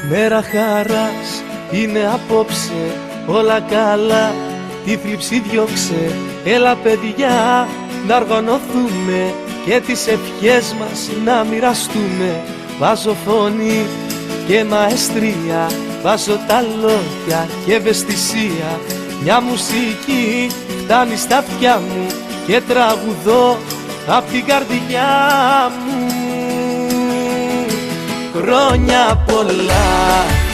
Μέρα χαράς είναι απόψε, όλα καλά, τη θλίψη διώξε. Έλα παιδιά να οργανωθούμε και τις ευχές μας να μοιραστούμε. Βάζω φωνή και μαεστρία, βάζω τα λόγια και ευαισθησία. Μια μουσική φτάνει στα αυτιά μου και τραγουδώ απ' την καρδιά μου. Χρόνια πολλά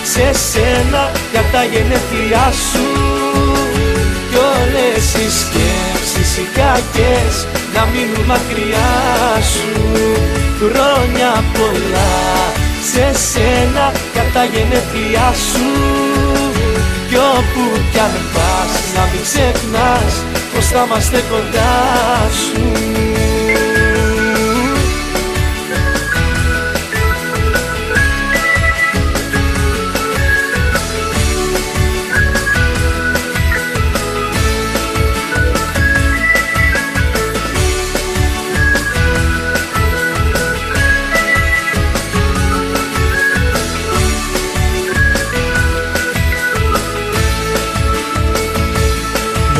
σε σένα για τα γενέθλιά σου κι όλες οι σκέψεις οι κακές να μείνουν μακριά σου. Χρόνια πολλά σε σένα για τα γενέθλιά σου κι όπου κι αν πας να μην ξεχνάς πως θα είμαστε κοντά σου.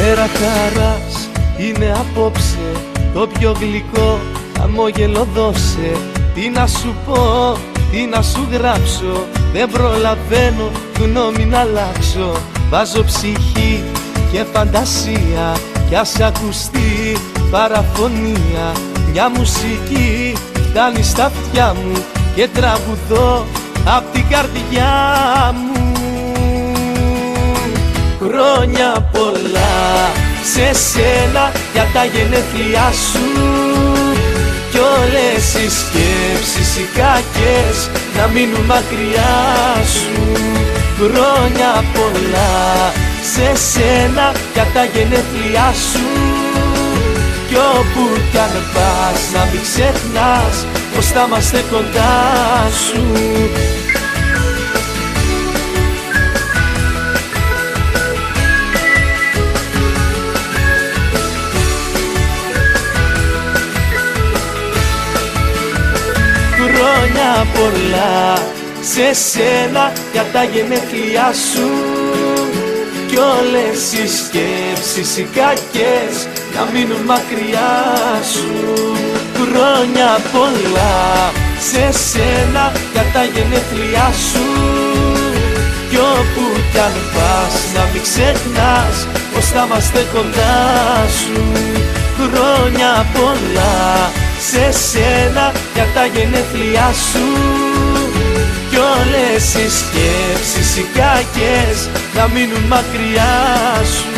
Μέρα χαράς είναι απόψε, το πιο γλυκό χαμόγελο δώσε. Τι να σου πω, τι να σου γράψω, δεν προλαβαίνω γνώμη να αλλάξω. Βάζω ψυχή και φαντασία κι ας ακουστεί παραφωνία. Μια μουσική φτάνει στα αυτιά μου και τραγουδώ απ' την καρδιά μου. Χρόνια πολλά σε σένα για τα γενέθλιά σου κι όλες οι σκέψεις οι κακές να μείνουν μακριά σου. Χρόνια πολλά σε σένα για τα γενέθλιά σου κι όπου κι αν πας να μην ξεχνάς πως θα είμαστε κοντά σου. Χρόνια πολλά σε σένα για τα γενέθλιά σου κι όλες οι σκέψεις οι κακές να μείνουν μακριά σου. Χρόνια πολλά σε σένα για τα γενέθλιά σου κι όπου κι αν πας να μην ξεχνάς πως θα είμαστε κοντά σου. Χρόνια πολλά σε σένα για τα γενέθλιά σου κι όλες οι σκέψεις οι κακές να μείνουν μακριά σου.